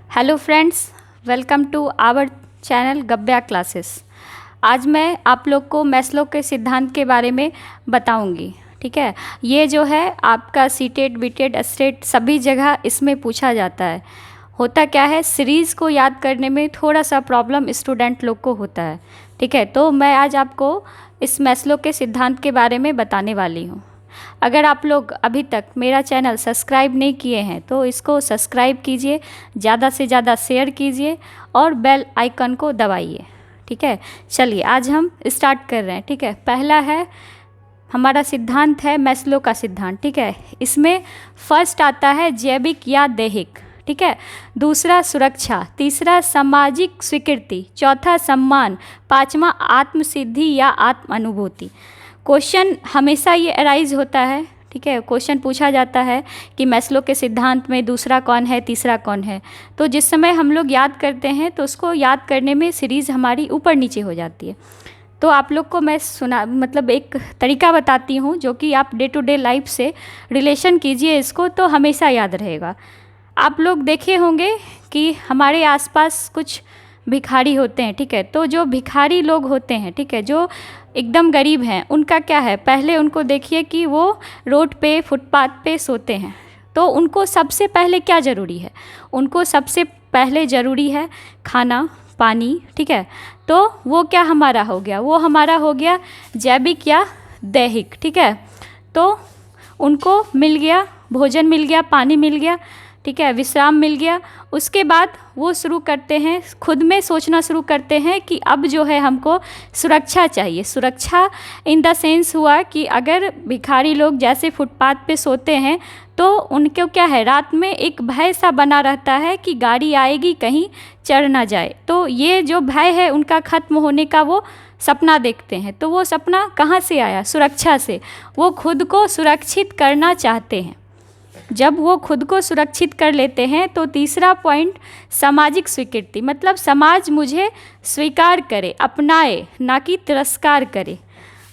Hello friends, welcome to our channel Gabya classes. आज मैं आप लोग को मैस्लो के सिद्धांत के बारे में बताऊंगी। ठीक है, ये जो है आपका सीटेट बीटेट एस्टेट सभी जगह इसमें पूछा जाता है। होता क्या है, सीरीज़ को याद करने में थोड़ा सा प्रॉब्लम स्टूडेंट लोग को होता है। ठीक है, तो मैं आज आपको इस मैस्लो के सिद्धांत के बारे में बताने वाली हूँ। अगर आप लोग अभी तक मेरा चैनल सब्सक्राइब नहीं किए हैं तो इसको सब्सक्राइब कीजिए, ज़्यादा से ज़्यादा शेयर कीजिए और बेल आइकन को दबाइए। ठीक है, चलिए आज हम स्टार्ट कर रहे हैं। ठीक है, पहला है हमारा सिद्धांत है मैस्लो का सिद्धांत। ठीक है, इसमें फर्स्ट आता है जैविक या दैहिक। ठीक है, दूसरा सुरक्षा, तीसरा सामाजिक स्वीकृति, चौथा सम्मान, पांचवा आत्मसिद्धि या आत्म अनुभूति। क्वेश्चन हमेशा ये अराइज होता है। ठीक है, क्वेश्चन पूछा जाता है कि मैस्लो के सिद्धांत में दूसरा कौन है, तीसरा कौन है। तो जिस समय हम लोग याद करते हैं तो उसको याद करने में सीरीज़ हमारी ऊपर नीचे हो जाती है। तो आप लोग को मैं एक तरीका बताती हूँ जो कि आप डे टू डे लाइफ से रिलेशन कीजिए इसको, तो हमेशा याद रहेगा। आप लोग देखे होंगे कि हमारे आसपास कुछ भिखारी होते हैं। ठीक है, तो जो भिखारी लोग होते हैं, ठीक है, जो एकदम गरीब हैं, उनका क्या है, पहले उनको देखिए कि वो रोड पे फुटपाथ पे सोते हैं। तो उनको सबसे पहले क्या ज़रूरी है, उनको सबसे पहले ज़रूरी है खाना पानी। ठीक है, तो वो क्या हमारा हो गया, वो हमारा हो गया जैविक या दैहिक। ठीक है, तो उनको मिल गया, भोजन मिल गया, पानी मिल गया, ठीक है, विश्राम मिल गया। उसके बाद वो शुरू करते हैं, खुद में सोचना शुरू करते हैं कि अब जो है हमको सुरक्षा चाहिए। सुरक्षा इन द सेंस हुआ कि अगर भिखारी लोग जैसे फुटपाथ पे सोते हैं तो उनको क्या है, रात में एक भय सा बना रहता है कि गाड़ी आएगी कहीं चढ़ ना जाए। तो ये जो भय है उनका ख़त्म होने का वो सपना देखते हैं। तो वो सपना कहाँ से आया, सुरक्षा से। वो खुद को सुरक्षित करना चाहते हैं। जब वो खुद को सुरक्षित कर लेते हैं तो तीसरा पॉइंट सामाजिक स्वीकृति, मतलब समाज मुझे स्वीकार करे, अपनाए, ना कि तिरस्कार करे।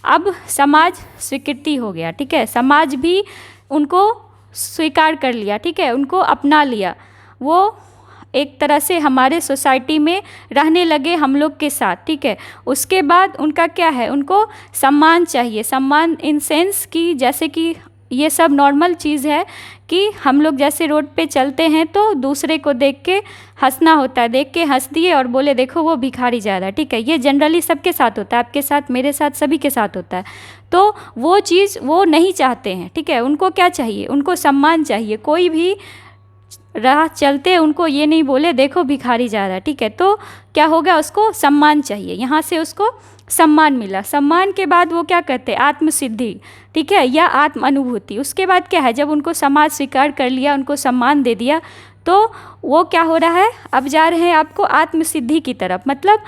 अब समाज स्वीकृति हो गया। ठीक है, समाज भी उनको स्वीकार कर लिया। ठीक है, उनको अपना लिया। वो एक तरह से हमारे सोसाइटी में रहने लगे हम लोग के साथ। ठीक है, उसके बाद उनका क्या है, उनको सम्मान चाहिए। सम्मान इन सेंस कि जैसे कि ये सब नॉर्मल चीज़ है कि हम लोग जैसे रोड पे चलते हैं तो दूसरे को देख के हंसना होता है, देख के हंस दिए और बोले देखो वो भिखारी जा रहा है। ठीक है, ये जनरली सबके साथ होता है, आपके साथ, मेरे साथ, सभी के साथ होता है। तो वो चीज़ वो नहीं चाहते हैं। ठीक है, उनको क्या चाहिए, उनको सम्मान चाहिए। कोई भी राह चलते उनको ये नहीं बोले देखो भिखारी जा रहा है। ठीक है, तो क्या होगा, उसको सम्मान चाहिए। यहाँ से उसको सम्मान मिला। सम्मान के बाद वो क्या कहते हैं, आत्मसिद्धि। ठीक है, या आत्म अनुभूति। उसके बाद क्या है, जब उनको समाज स्वीकार कर लिया, उनको सम्मान दे दिया, तो वो क्या हो रहा है, अब जा रहे हैं आपको आत्मसिद्धि की तरफ। मतलब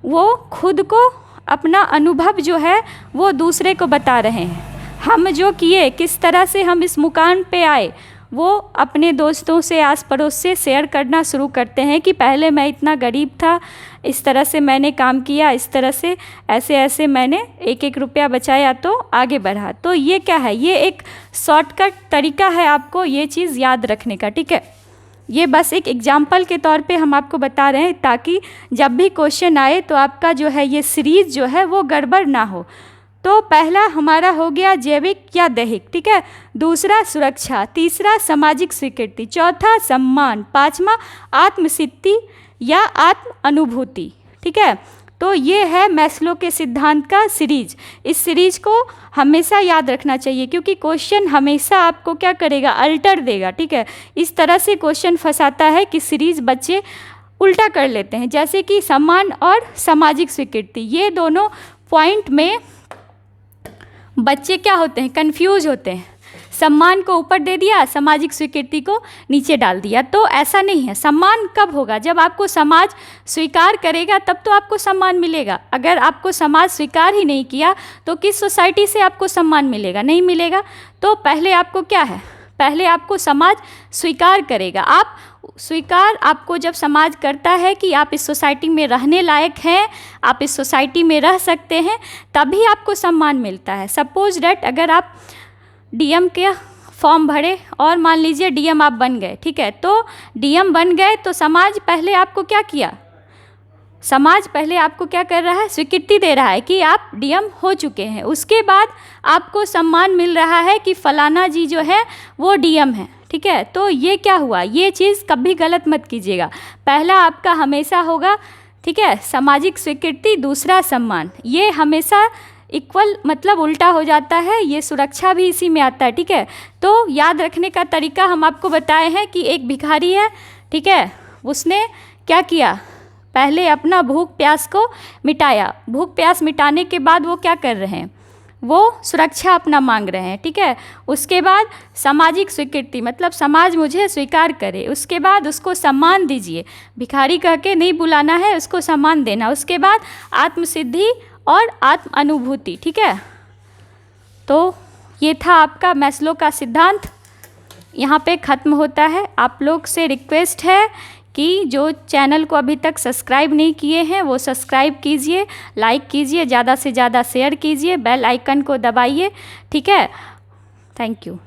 वो खुद को अपना अनुभव जो है वो दूसरे को बता रहे हैं। हम जो किए, किस तरह से हम इस मुकाम पे आए, वो अपने दोस्तों से, आस पड़ोस से शेयर करना शुरू करते हैं कि पहले मैं इतना गरीब था, इस तरह से मैंने काम किया, इस तरह से ऐसे ऐसे मैंने एक एक रुपया बचाया तो आगे बढ़ा। तो ये क्या है, ये एक शॉर्टकट तरीका है आपको ये चीज़ याद रखने का। ठीक है, ये बस एक एग्जाम्पल के तौर पे हम आपको बता रहे हैं ताकि जब भी क्वेश्चन आए तो आपका जो है ये सीरीज़ जो है वो गड़बड़ ना हो। तो पहला हमारा हो गया जैविक या दैहिक। ठीक है, दूसरा सुरक्षा, तीसरा सामाजिक स्वीकृति, चौथा सम्मान, पांचवा आत्मसिद्धि या आत्म अनुभूति। ठीक है, तो ये है मैस्लो के सिद्धांत का सीरीज। इस सीरीज को हमेशा याद रखना चाहिए क्योंकि क्वेश्चन हमेशा आपको क्या करेगा, अल्टर देगा। ठीक है, इस तरह से क्वेश्चन फंसाता है कि सीरीज बच्चे उल्टा कर लेते हैं। जैसे कि सम्मान और सामाजिक स्वीकृति, ये दोनों पॉइंट में बच्चे क्या होते हैं, कंफ्यूज होते हैं। सम्मान को ऊपर दे दिया, सामाजिक स्वीकृति को नीचे डाल दिया। तो ऐसा नहीं है। सम्मान कब होगा, जब आपको समाज स्वीकार करेगा तब तो आपको सम्मान मिलेगा। अगर आपको समाज स्वीकार ही नहीं किया तो किस सोसाइटी से आपको सम्मान मिलेगा, नहीं मिलेगा। तो पहले आपको क्या है, पहले आपको समाज स्वीकार करेगा। आप स्वीकार आपको जब समाज करता है कि आप इस सोसाइटी में रहने लायक हैं, आप इस सोसाइटी में रह सकते हैं, तभी आपको सम्मान मिलता है। सपोज डैट अगर आप डीएम के फॉर्म भरे और मान लीजिए डीएम आप बन गए, ठीक है। तो डीएम बन गए तो समाज पहले आपको क्या किया, समाज पहले आपको क्या कर रहा है, स्वीकृति दे रहा है कि आप डीएम हो चुके हैं। उसके बाद आपको सम्मान मिल रहा है कि फलाना जी जो है वो डीएम है, ठीक है। तो ये क्या हुआ, ये चीज़ कभी गलत मत कीजिएगा। पहला आपका हमेशा होगा, ठीक है, सामाजिक स्वीकृति, दूसरा सम्मान। ये हमेशा इक्वल मतलब उल्टा हो जाता है, ये सुरक्षा भी इसी में आता है, ठीक है। तो याद रखने का तरीका हम आपको बताए हैं कि एक भिखारी है, ठीक है, उसने क्या किया, पहले अपना भूख प्यास को मिटाया। भूख प्यास मिटाने के बाद वो क्या कर रहे हैं, वो सुरक्षा अपना मांग रहे हैं, ठीक है। उसके बाद सामाजिक स्वीकृति मतलब समाज मुझे स्वीकार करे। उसके बाद उसको सम्मान दीजिए, भिखारी कह के नहीं बुलाना है, उसको सम्मान देना। उसके बाद आत्मसिद्धि और आत्म अनुभूति, ठीक है। तो ये था आपका मैस्लो का सिद्धांत, यहाँ पे ख़त्म होता है। आप लोग से रिक्वेस्ट है कि जो चैनल को अभी तक सब्सक्राइब नहीं किए हैं वो सब्सक्राइब कीजिए, लाइक कीजिए, ज़्यादा से ज़्यादा शेयर कीजिए, बेल आइकन को दबाइए, ठीक है। Thank you.